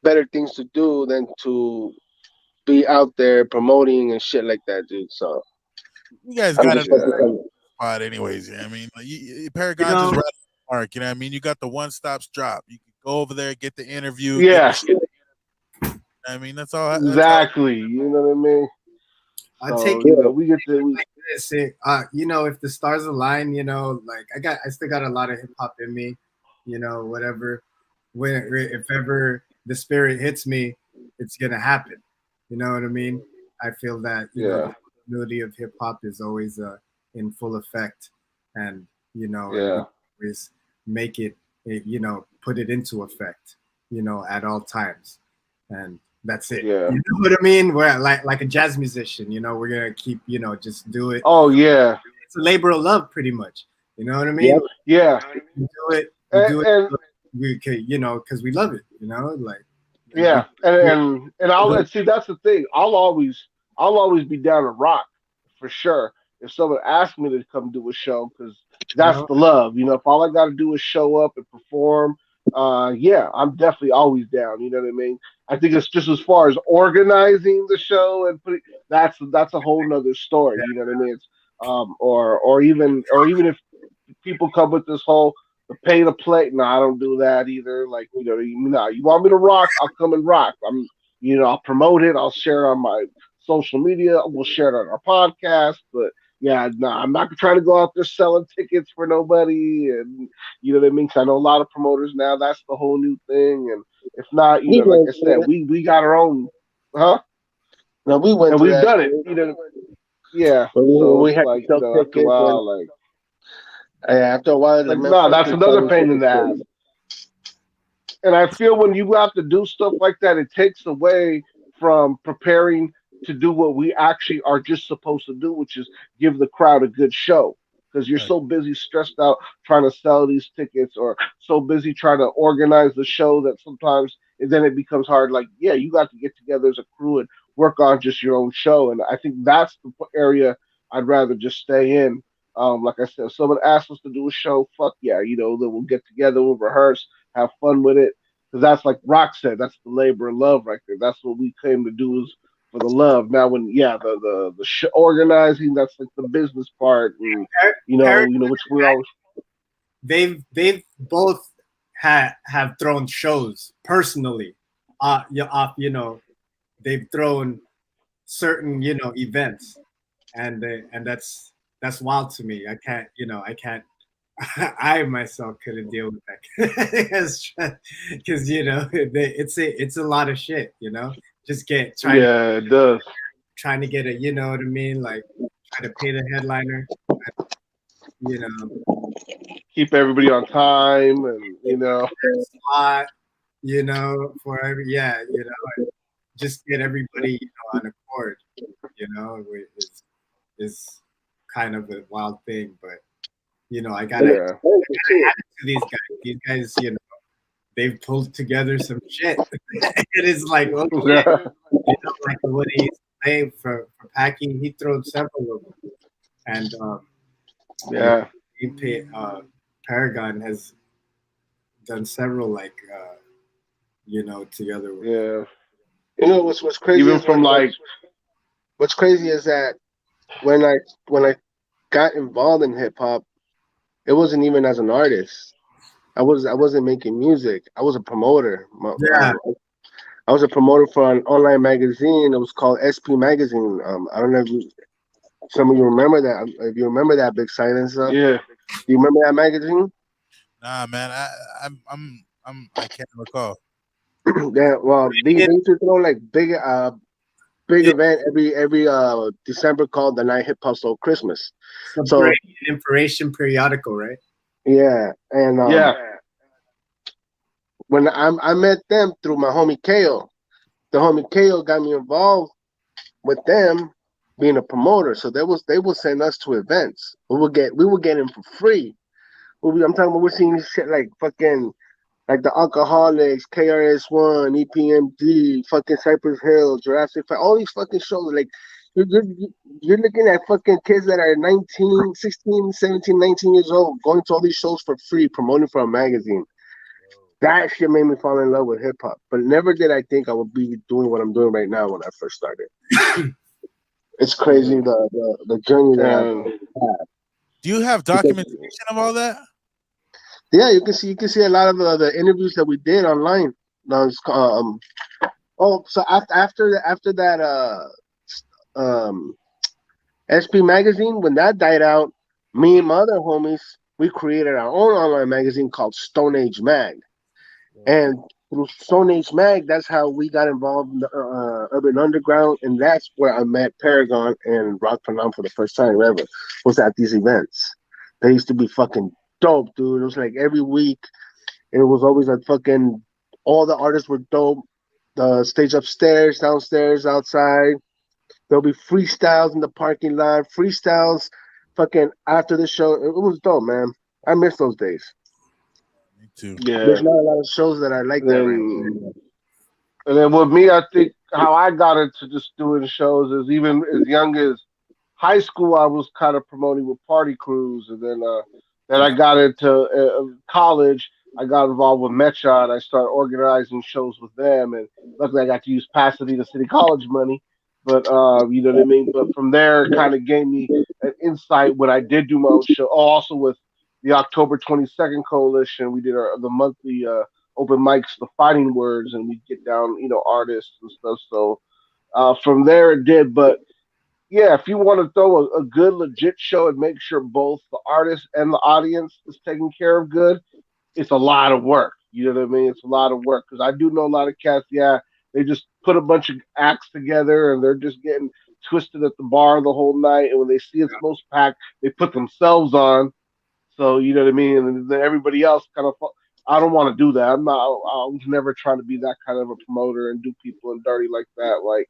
better things to do than to be out there promoting and shit like that, dude. So You guys I'm got just it focused yeah, on. spot anyways. Yeah, I mean, like, You Paragon just know, right on the mark. You know what I mean? You got the one stop drop. You can go over there, get the interview, get the yeah, shit. I mean, that's all. That's all. exactly. You know what I mean? I take So it Yeah, we get to. like this. If the stars align, like I still got a lot of hip hop in me. Whatever. When if ever the spirit hits me, it's gonna happen. You know what I mean? I feel that Yeah, the continuity of hip hop is always in full effect, and we yeah, always make put it into effect, at all times, and that's it. yeah. You know what I mean? We're like a jazz musician. We're gonna keep just do it. Oh yeah, It's a labor of love, pretty much. You know what I mean? yep. yeah. We do it. We And, do it. and We can, because we love it. Like we yeah, and do and see that's the thing. I'll always be down to rock for sure. If someone asked me to come do a show, because that's it. the love. If all I got to do is show up and perform, yeah, I'm definitely always down. You know what I mean? I think it's just as far as organizing the show and putting that's a whole nother story. You know what I mean? It's, or even if people come with this whole the pay to play. No, I don't do that either. Like, you want me to rock, I'll come and rock. I'll promote it. I'll share it on my social media. We'll share it on our podcast. But yeah, no, I'm not trying to go out there selling tickets for nobody. And you know what I mean? 'Cause I know a lot of promoters now. That's the whole new thing. And if not, We like went I through said, that. we got our own, huh? No, we went And through we've that done it. shit. Yeah. But So we it's had to like, sell after a tickets, and while, after a while, like, man, no, fuck that's this another selling pain in ticket the ass. shit. And I feel when you have to do stuff like that, it takes away from preparing to do what we actually are just supposed to do, which is give the crowd a good show. Because you're Right. so busy, stressed out, trying to sell these tickets, or so busy trying to organize the show that sometimes and then it becomes hard. Like, yeah, you got to get together as a crew and work on just your own show. And I think that's the area I'd rather just stay in. Like I said, if someone asks us to do a show, fuck yeah, then we'll get together, we'll rehearse, have fun with it. Because that's like Rock said, that's the labor of love right there. That's what we came to do is for the love. Now, when the organizing, that's like the business part, and which we always They've both have thrown shows personally. They've thrown certain events, and that's wild to me. I can't I myself couldn't deal with that because it's a lot of shit. Just Yeah, it does. trying to get a what I mean, like try to pay the headliner. You know, Keep everybody on time, and slot. For every just get everybody on accord. Is kind of a wild thing, but I gotta yeah, hand it to these guys. These guys, they've pulled together some shit. It is like, oh shit, like what he's playing for Packy, he threw several of them, and yeah, Paragon has done several like together with. yeah. What's crazy Even is from like, what's crazy is that when I got involved in hip hop, it wasn't even as an artist. I wasn't making music. I was a promoter. Yeah. I was a promoter for an online magazine. It was called SP Magazine. I don't know if some of you remember that. If you remember that, Big Silence. yeah, Do you remember that magazine? Nah, man, I can't recall. Yeah. Well, they used to throw like big Yeah. event every December called the Night Hip Hop Soul Christmas. Some So information periodical, right? yeah, and yeah, when I met them through my homie Kale, the homie Kale got me involved with them being a promoter. So they would send us to events. We would get in for free. I'm talking about we're seeing shit like fucking like the Alcoholics, KRS-One, EPMD, fucking Cypress Hill, Jurassic Park, all these fucking shows. Like you're, you're, you're looking at fucking kids that are 19, 16, 17, 19 years old going to all these shows for free, promoting for a magazine. That shit made me fall in love with hip hop. But never did I think I would be doing what I'm doing right now when I first started. It's crazy the journey that I've had. Do you have documentation of all that? Yeah, you can see a lot of the interviews that we did online. So after that SP magazine, when that died out, me and my other homies, we created our own online magazine called Stone Age Mag. And through Stone Age Mag, that's how we got involved in the Urban Underground, and that's where I met Paragon and Rock Panam for the first time ever. Was at these events. They used to be fucking dope, dude. It was like every week. It was always like fucking. All the artists were dope. The stage upstairs, downstairs, outside. There'll be freestyles in the parking lot. Freestyles, fucking after the show. It was dope, man. I miss those days. Me too. yeah. There's not a lot of shows that I like that right now. And then with me, I think how I got into just doing shows is even as young as high school, I was kind of promoting with party crews, and then I got into college. I got involved with Metshot. I started organizing shows with them, and luckily I got to use Pasadena City College money. But you know what I mean. But from there, it kind of gave me an insight when I did do my own show. Oh, also with the October 22nd Coalition, we did the monthly open mics, the Fighting Words, and we get down, artists and stuff. So from there it did. But yeah, if you want to throw a good legit show and make sure both the artist and the audience is taken care of good, it's a lot of work. You know what I mean? It's a lot of work because I do know a lot of cats. Yeah, they just put a bunch of acts together and they're just getting twisted at the bar the whole night. And when they see it's most packed, they put themselves on. So you know what I mean. And then everybody else kind of. I don't want to do that. I'm not. I was never trying to be that kind of a promoter and do people in dirty like that. Like,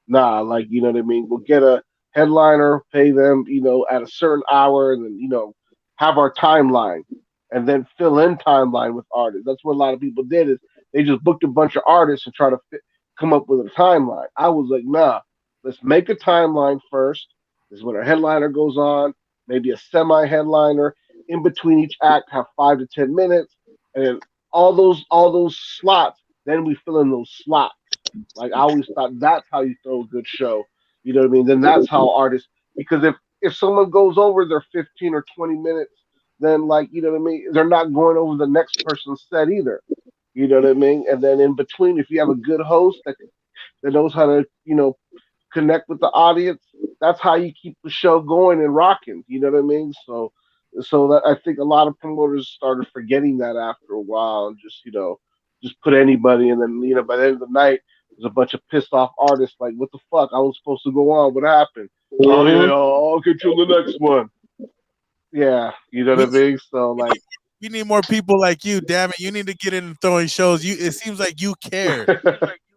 nah. Like you know what I mean. We'll get a headliner, pay them, at a certain hour, and then have our timeline and then fill in timeline with artists. That's what a lot of people did is they just booked a bunch of artists and try to come up with a timeline. I was like, nah, let's make a timeline first. This is when our headliner goes on, maybe a semi headliner. In between each act, have 5 to 10 minutes, and then all those slots. Then we fill in those slots. Like I always thought, that's how you throw a good show. You know what I mean? Then that's how artists. Because if someone goes over their 15 or 20 minutes, then like you know what I mean, they're not going over the next person's set either. You know what I mean? And then in between, if you have a good host that knows how to connect with the audience, that's how you keep the show going and rocking. You know what I mean? So So that I think a lot of promoters started forgetting that after a while, and just just put anybody, and then by the end of the night, there's a bunch of pissed off artists like, what the fuck? I was supposed to go on. What happened? Oh yeah, I'll get you on the next one. Yeah, you know We what I need, mean. So we like, we need more people like you. Damn it, you need to get in throwing shows. It seems like you care.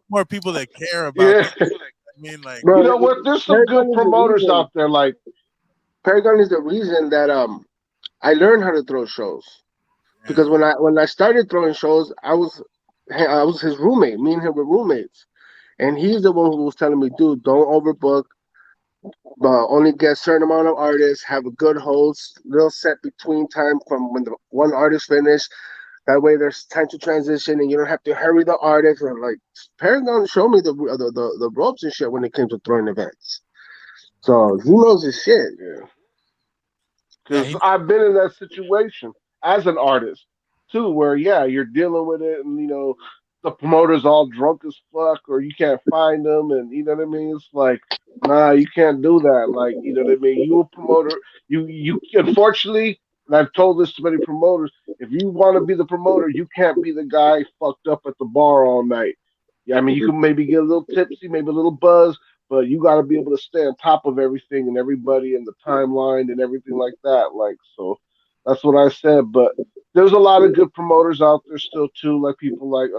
More people that care about yeah, this. I mean, like, you Bro, know what? There's some good Paragon is the promoters reason. out there. Like, Paragon is the reason that I learned how to throw shows. Because damn. when I started throwing shows, I was his roommate. Me and him were roommates, and he's the one who was telling me, "Dude, don't overbook. Only get a certain amount of artists. Have a good host. Little set between time from when the one artist finished. That way, there's time to transition, and you don't have to hurry the artist." And like Paragon showed me the ropes and shit when it came to throwing events. So he knows his shit. yeah, Yeah, because I've been in that situation as an artist too, where yeah, you're dealing with it, and the promoter's all drunk as fuck, or you can't find them, and you know what I mean. It's like, nah, you can't do that. Like, you know what I mean. You a promoter, you unfortunately, and I've told this to many promoters. If you want to be the promoter, you can't be the guy fucked up at the bar all night. Yeah, I mean, you can maybe get a little tipsy, maybe a little buzz, but you got to be able to stay on top of everything and everybody and the timeline and everything like that. Like, so that's what I said. But there's a lot of good promoters out there still too, like people like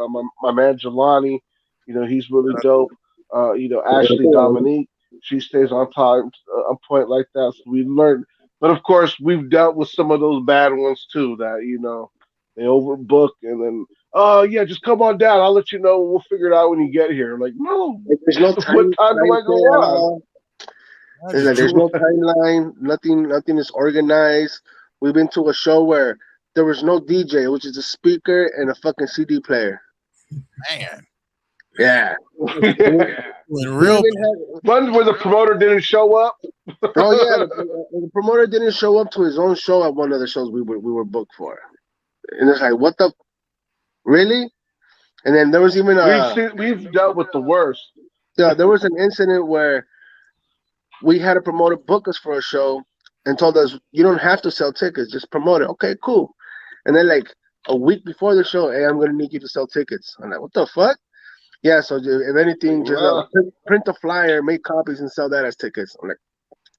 my man Jelani. He's really dope. Ashley Dominique, she stays on time, on point like that. So we learned. But of course, we've dealt with some of those bad ones too. That they overbook and then, oh yeah, just come on down. I'll let you know. We'll figure it out when you get here. Like, no, Like, there's no what time do time I go to it at on? all. that's It's like there's true. no timeline. Nothing is organized. We've been to a show where there was no DJ, which is a speaker and a fucking CD player. Man, Yeah. Yeah. doing We real. even had. One where the promoter didn't show up. Oh yeah, the promoter didn't show up to his own show at one of the shows we were booked for, and it's like, what the really? And then there was even We've dealt with the worst. there was an incident where we had a promoter book us for a show and told us you don't have to sell tickets, just promote it. Okay, cool. And then like a week before the show, hey, I'm gonna need you to sell tickets. I'm like, what the fuck? Yeah, so if anything, just Well, print a flyer, make copies, and sell that as tickets. I'm like,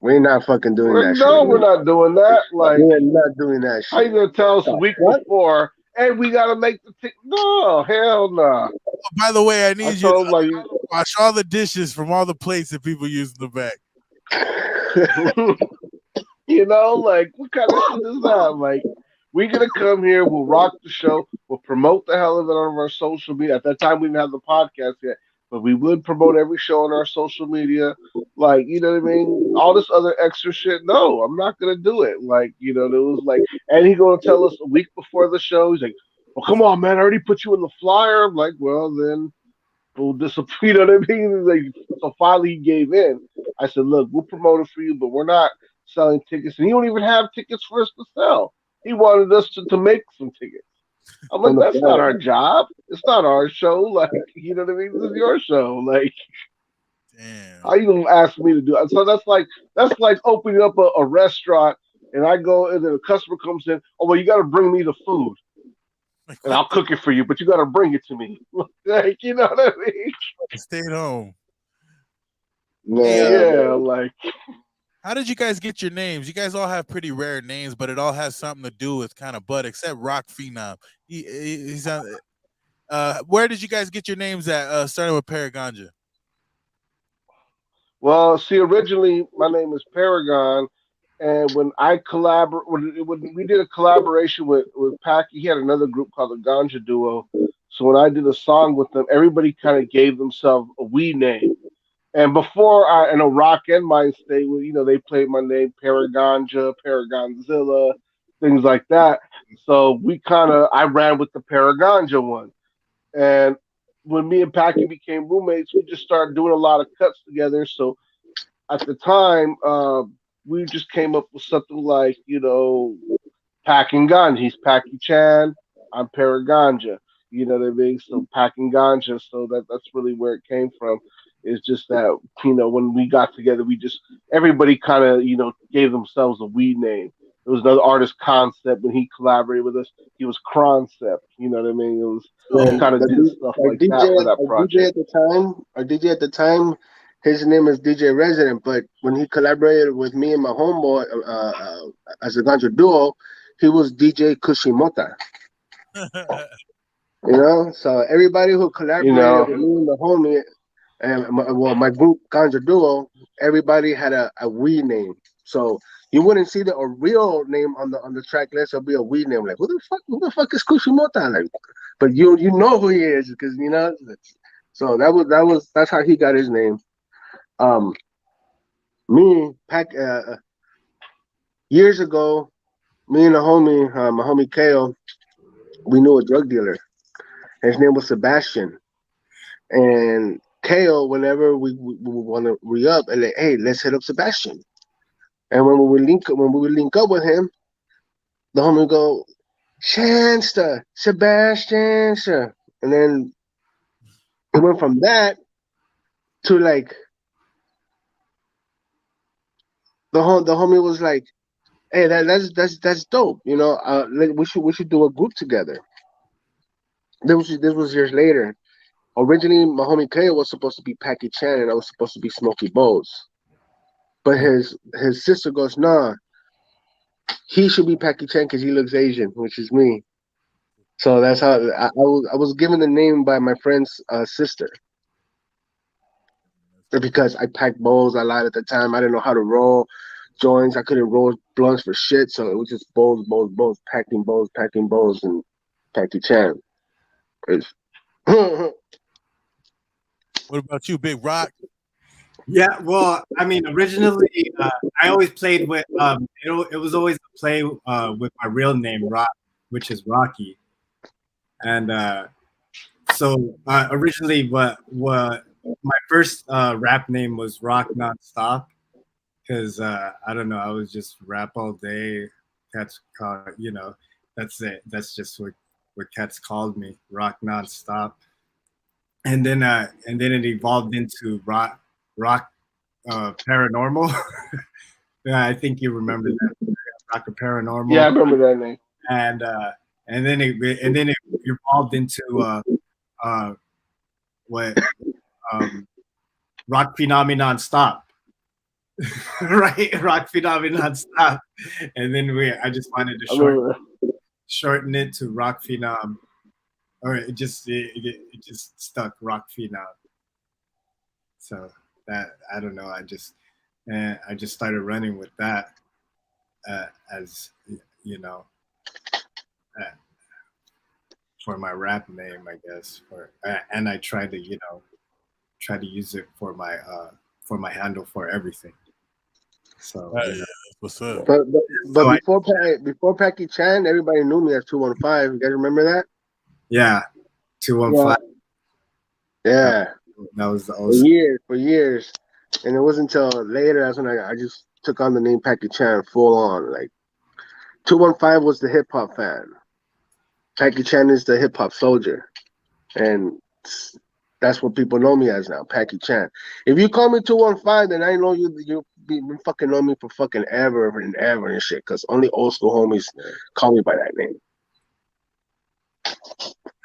we're not fucking doing that shit. no, we're not doing that. Like, We're not doing that how you shit. gonna tell us a The week fuck? before? Hey, we gotta make the ticket. No, hell no. By the way, I I need you to told like, wash all the dishes from all the plates that people use in the back. like what kind of shit is that? Like, we're gonna come here, we'll rock the show, we'll promote the hell of it on our social media. At that time, we didn't have the podcast yet, but we would promote every show on our social media. Like, you know what I mean? All this other extra shit. No, I'm not gonna do it. Like, there was like, and he gonna tell us a week before the show. He's like, "Well, come on, man, I already put you in the flyer." I'm like, "Well, then we'll disappoint." You know what I mean? Like, so finally he gave in. I said, "Look, we'll promote it for you, but we're not selling tickets, and he don't even have tickets for us to sell. He wanted us to make some tickets." I'm On like, the that's not floor. our job. It's not our show. Like, you know what I mean? This is your show. Like, how Damn. you gonna ask me to do it? So that's like opening up a restaurant, and I go and then a customer comes in. Oh well, you got to bring me the food, Like, and what I'll cook it for you, but you got to bring it to me. Like, you know what I mean? the stayed home. Hey, Nah, Yeah, bro. like, how did you guys get your names? You guys all have pretty rare names, but it all has something to do with kind of Bud, except Rock Phenom. He's on. Where did you guys get your names at? Starting with Paraganja. well, see, originally my name is Paragon, and when I collaborate, when we did a collaboration with Packy, he had another group called the Ganja Duo. So when I did a song with them, everybody kind of gave themselves a we name. And before I know Rock and Mind State, they played my name Paraganja, Paragonzilla, things like that. So I ran with the Paraganja one. And when me and Packy became roommates, we just started doing a lot of cuts together. So at the time, we just came up with something like, Packing Ganja. He's Packy Chan. I'm Paraganja. You know what I mean? So Packing Ganja. So that's really where it came from. It's just that when we got together, we just everybody kind of gave themselves a weed name. It was another artist, Concept, when he collaborated with us. He was Concept. You know what I mean? It was we Oh, kind of The did stuff our like that for that DJ project. at the time, our DJ at the time, his name is DJ Resident. But when he collaborated with me and my homeboy as a Ganjo duo, he was DJ Kushimota. You know, so everybody who You collaborated know, with me and the homie and my group Ganja Duo, everybody had a we name. So you wouldn't see the a real name on the track list. It'll be a we name. Like who the fuck is Kushimoto? Like, but you know who he is because you know. So that's how he got his name. Um, me Pac years ago, me and a homie, my homie Kale, we knew a drug dealer. His name was Sebastian. And KO, whenever we want to re up and like, hey, let's hit up Sebastian. And when we would link up with him, the homie would go, Shanster, Sebastian, sir. And then it went from that to like the homie was like, hey, that's dope. You know, we should do a group together. This was years later. Originally, my homie Kale was supposed to be Packy Chan, and I was supposed to be Smokey Bowes. But his sister goes, nah, he should be Packy Chan because he looks Asian, which is me. So that's how I was given the name by my friend's sister because I packed bowls a lot at the time. I didn't know how to roll joints. I couldn't roll blunts for shit. So it was just bowls, packing bowls, and Packy Chan. what about you, Big Rock? Yeah, well, I mean, originally, I always played with. It was always a play with my real name, Rock, which is Rocky, and so originally, what my first rap name was Rock Nonstop, because I don't know, I was just rap all day. Cats call, that's it. That's just what cats called me, Rock Nonstop, and then it evolved into Rock Paranormal. Yeah, I think you remember that. Rock Paranormal. yeah, I remember that name. And then it evolved into what Rock Phenomenon Stop. Right? Rock Phenomenon Stop. And then I just wanted to shorten it to Rock Phenom. Or it just stuck, Rock Phenom. So that, I don't know, I just started running with that as for my rap name, I guess. And I tried to use it for my handle for everything. So Yeah, what's up? But So before Packy Chan, everybody knew me as 215. You guys remember that? yeah, 215. Yeah. That was the For old years. And it wasn't until later that's when I just took on the name Packy Chan full on. Like 215 was the hip hop fan. Packy Chan is the hip hop soldier. And that's what people know me as now, Packy Chan. If you call me 215, then I know you been fucking know me for fucking ever and ever and shit. Cause only old school homies call me by that name.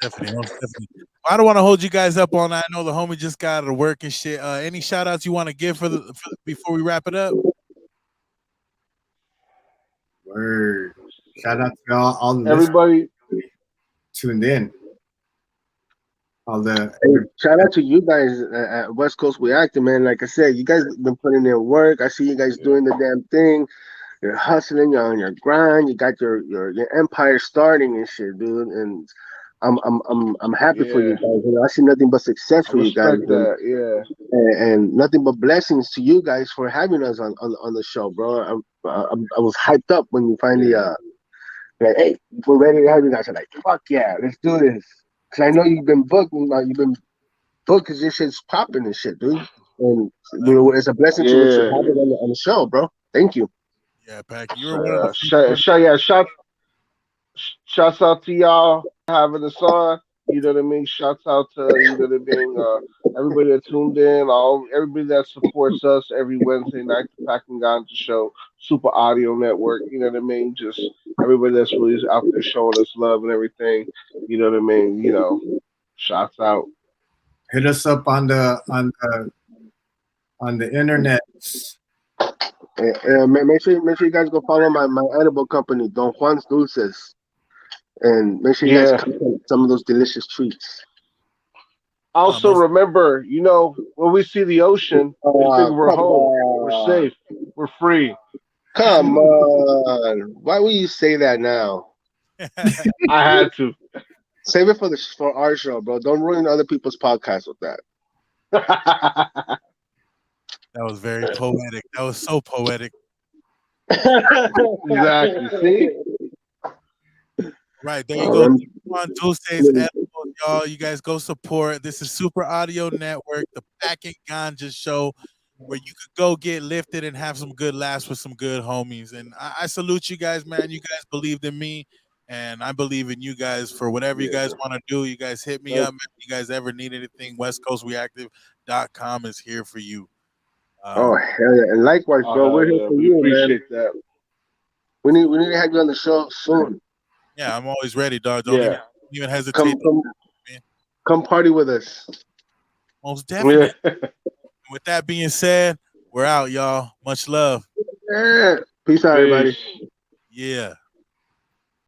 Definitely, most definitely. I don't want to hold you guys up all night. I know the homie just got out of work and shit. Any shout outs you want to give for before we wrap it up? word. Shout out to all the Everybody, listeners tuned in. All the Hey, shout out to you guys at West Coast We Acting, man. Like I said, you guys been putting in work. I see you guys doing the damn thing. You're hustling, you're on your grind, you got your empire starting and shit, dude. And I'm happy for you yeah, guys. You know, I see nothing but success I for you guys, respect that. Yeah, and nothing but blessings to you guys for having us on the show, bro. I was hyped up when you finally like, hey, we're ready to have you guys. I'm like, fuck yeah, let's do this. Cause I know you've been booked, because your shit's popping and shit, dude. And it's a blessing to what you yeah. have it on the show, bro. Thank you. Yeah, Packy, you were one of the few. Shouts out to y'all having us on. You know what I mean? Shouts out to you know what I mean. Everybody that tuned in, everybody that supports us every Wednesday night, the Packing Ganja Show, Super Audio Network. You know what I mean? Just everybody that's really out there showing us love and everything. You know what I mean? Shouts out. Hit us up on the internet. And make sure you guys go follow my edible company, Don Juan's Dulces, and make sure you guys come get some of those delicious treats. Also, remember, when we see the ocean, we think we're home, we're safe, we're free. Come on, why would you say that now? I had to. Save it for our show, bro. Don't ruin other people's podcasts with that. That was very poetic. That was so poetic. Exactly. See? Right, there you go. On Dulce's Edibles, y'all. You guys go support. This is Super Audio Network, the Packing Ganja Show, where you could go get lifted and have some good laughs with some good homies. And I salute you guys, man. You guys believed in me, and I believe in you guys for whatever you guys want to do. You guys hit me up. If you guys ever need anything, westcoastreactive.com is here for you. Oh hell yeah! And likewise, bro, we're here for we you, appreciate man. that. We need to have you on the show soon. Yeah, I'm always ready, dog. Don't even hesitate. Come party with us. Most definitely. With that being said, we're out, y'all. Much love. Yeah. Peace out, everybody. Yeah.